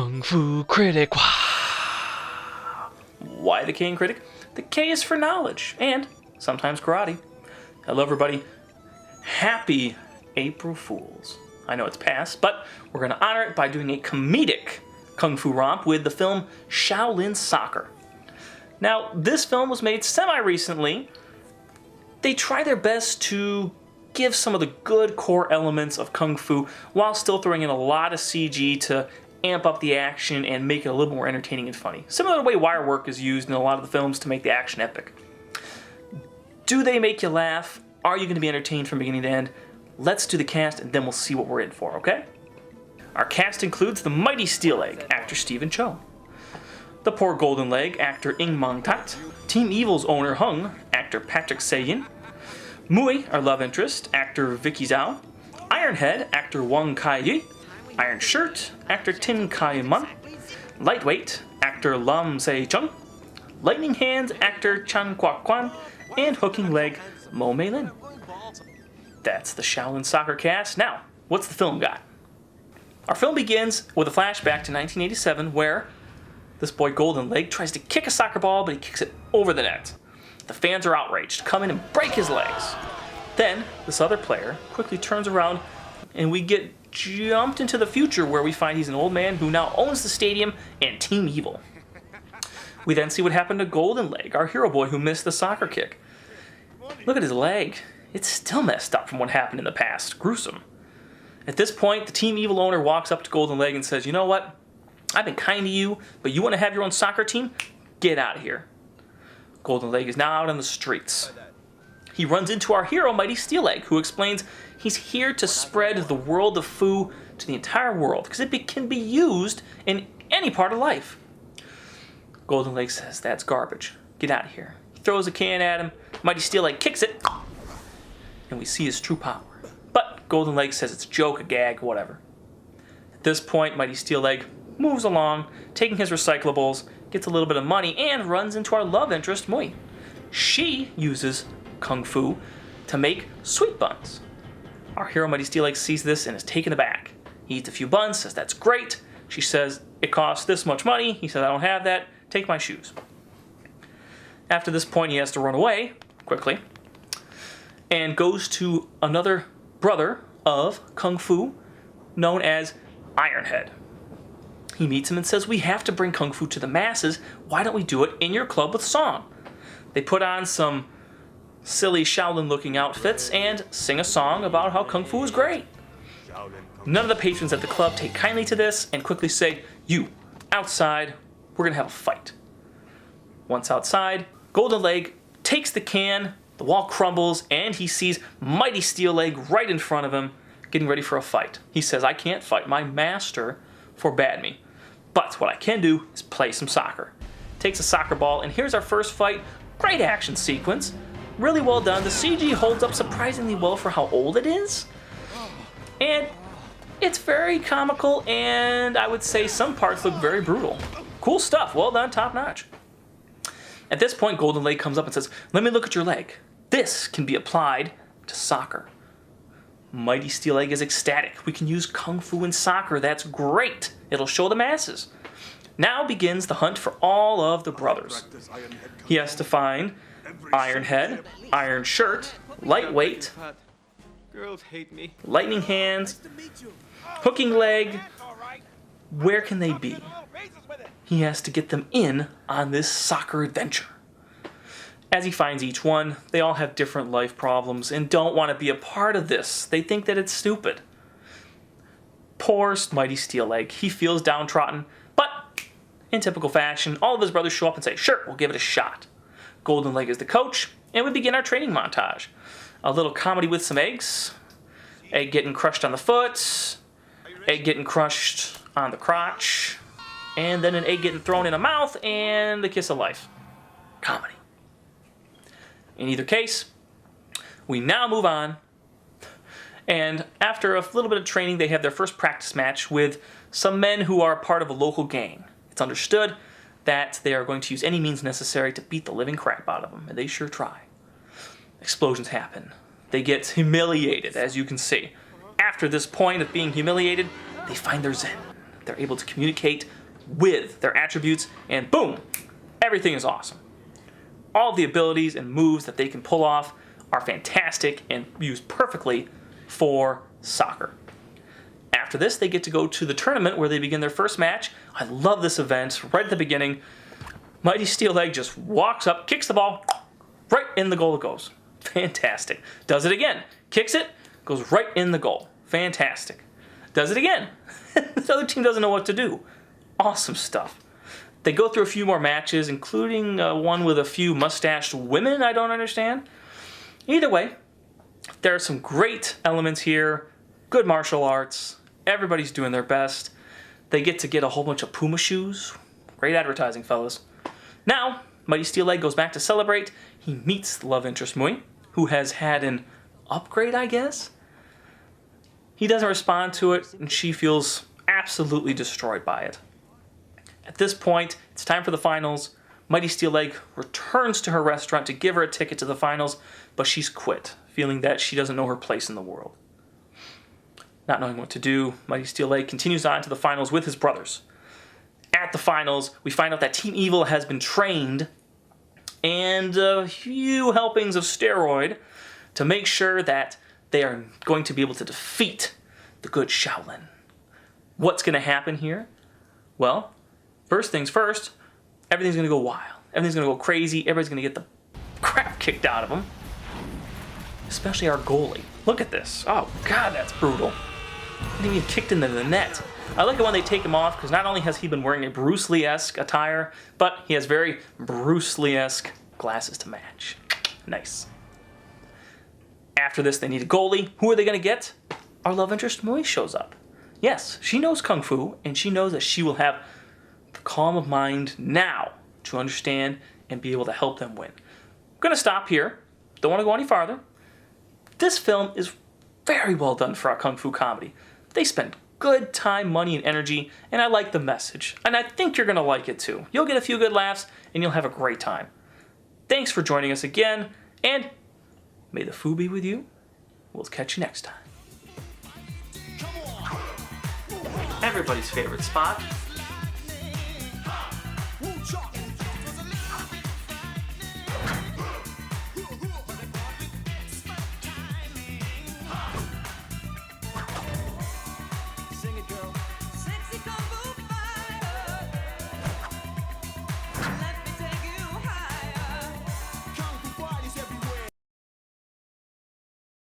Kung Fu Kritic. Why the K in Kritic? The K is for knowledge, and sometimes karate. Hello everybody. Happy April Fools. I know it's past, but we're going to honor it by doing a comedic Kung Fu romp with the film Shaolin Soccer. Now, this film was made semi-recently. They try their best to give some of the good core elements of Kung Fu while still throwing in a lot of CG to amp up the action and make it a little more entertaining and funny. Similar to the way wire work is used in a lot of the films to make the action epic. Do they make you laugh? Are you going to be entertained from beginning to end? Let's do the cast and then we'll see what we're in for, okay? Our cast includes the Mighty Steel Leg, actor Stephen Chow. The Poor Golden Leg, actor Montage. Team Evil's owner Hung, actor Patrick Sayin. Moyne, our love interest, actor Vicky Zhao. Ironhead, actor Wang Kai-yi. Iron Shirt, actor Tin Kai-man. Lightweight, actor Lam Se-chung. Lightning Hands, actor Chan Kwak-kwan. And Hooking Leg, Moyne. That's the Shaolin Soccer cast. Now, what's the film got? Our film begins with a flashback to 1987 where this boy Golden Leg tries to kick a soccer ball, but he kicks it over the net. The fans are outraged, come in and break his legs. Then, this other player quickly turns around and we get jumped into the future where we find he's an old man who now owns the stadium and Team Evil. We then see what happened to Golden Leg, our hero boy who missed the soccer kick. Look at his leg. It's still messed up from what happened in the past. Gruesome. At this point, the Team Evil owner walks up to Golden Leg and says, "You know what? I've been kind to you, but you want to have your own soccer team? Get out of here." Golden Leg is now out on the streets. He runs into our hero, Mighty Steel Leg, who explains he's here to spread the world of Fu to the entire world, because it can be used in any part of life. Golden Leg says, "That's garbage. Get out of here." He throws a can at him. Mighty Steel Leg kicks it, and we see his true power. But Golden Leg says it's a joke, a gag, whatever. At this point, Mighty Steel Leg moves along, taking his recyclables, gets a little bit of money, and runs into our love interest, Moyne. She uses Kung Fu to make sweet buns. Our hero, Mighty Steel Leg, sees this and is taken aback. He eats a few buns, says that's great. She says, "It costs this much money." He says, "I don't have that. Take my shoes." After this point, he has to run away quickly and goes to another brother of Kung Fu known as Ironhead. He meets him and says, "We have to bring Kung Fu to the masses. Why don't we do it in your club with song?" They put on some silly Shaolin-looking outfits and sing a song about how Kung Fu is great. None of the patrons at the club take kindly to this and quickly say, "You, outside, we're going to have a fight." Once outside, Golden Leg takes the can, the wall crumbles, and he sees Mighty Steel Leg right in front of him, getting ready for a fight. He says, "I can't fight. My master forbade me. But what I can do is play some soccer." Takes a soccer ball, and here's our first fight. Great action sequence. Really well done. The CG holds up surprisingly well for how old it is. And it's very comical, and I would say some parts look very brutal. Cool stuff. Well done. Top notch. At this point, Golden Leg comes up and says, "Let me look at your leg. This can be applied to soccer." Mighty Steel Leg is ecstatic. "We can use Kung Fu in soccer. That's great. It'll show the masses." Now begins the hunt for all of the brothers. He has to find Ironhead, Iron Shirt, Lightweight, Girls hate me. Lightning Hands, Hooking Leg. Where can they be? He has to get them in on this soccer adventure. As he finds each one, they all have different life problems and don't want to be a part of this. They think that it's stupid. Poor Mighty Steel Leg. He feels downtrodden, but in typical fashion, all of his brothers show up and say, "Sure, we'll give it a shot." Golden Leg is the coach, and we begin our training montage. A little comedy with some eggs. Egg getting crushed on the foot. Egg getting crushed on the crotch. And then an egg getting thrown in a mouth, and the kiss of life. Comedy. In either case, we now move on. And after a little bit of training, they have their first practice match with some men who are part of a local gang. It's understood that they are going to use any means necessary to beat the living crap out of them, and they sure try. Explosions happen. They get humiliated, as you can see. After this point of being humiliated, they find their zen. They're able to communicate with their attributes, and boom, everything is awesome. All the abilities and moves that they can pull off are fantastic and used perfectly for soccer. After this, they get to go to the tournament where they begin their first match. I love this event. Right at the beginning, Mighty Steel Leg just walks up, kicks the ball, right in the goal it goes. Fantastic. Does it again. Kicks it, goes right in the goal. Fantastic. Does it again. The other team doesn't know what to do. Awesome stuff. They go through a few more matches, including one with a few mustached women I don't understand. Either way, there are some great elements here. Good martial arts. Everybody's doing their best. They get to get a whole bunch of Puma shoes. Great advertising, fellas. Now, Mighty Steel Leg goes back to celebrate. He meets the love interest Moyne, who has had an upgrade, I guess? He doesn't respond to it, and she feels absolutely destroyed by it. At this point, it's time for the finals. Mighty Steel Leg returns to her restaurant to give her a ticket to the finals, but she's quit, feeling that she doesn't know her place in the world. Not knowing what to do, Mighty Steel Leg continues on to the finals with his brothers. At the finals, we find out that Team Evil has been trained and a few helpings of steroid to make sure that they are going to be able to defeat the good Shaolin. What's going to happen here? Well, first things first, everything's going to go wild. Everything's going to go crazy. Everybody's going to get the crap kicked out of them. Especially our goalie. Look at this. Oh, God, that's brutal. He didn't even kicked into the net. I like it when they take him off, because not only has he been wearing a Bruce Lee-esque attire, but he has very Bruce Lee-esque glasses to match. Nice. After this, they need a goalie. Who are they going to get? Our love interest Moyne shows up. Yes, she knows Kung Fu, and she knows that she will have the calm of mind now to understand and be able to help them win. I'm going to stop here. Don't want to go any farther. This film is very well done for a Kung Fu comedy. They spend good time, money, and energy, and I like the message. And I think you're going to like it too. You'll get a few good laughs, and you'll have a great time. Thanks for joining us again, and may the Fu be with you. We'll catch you next time. Everybody's favorite spot,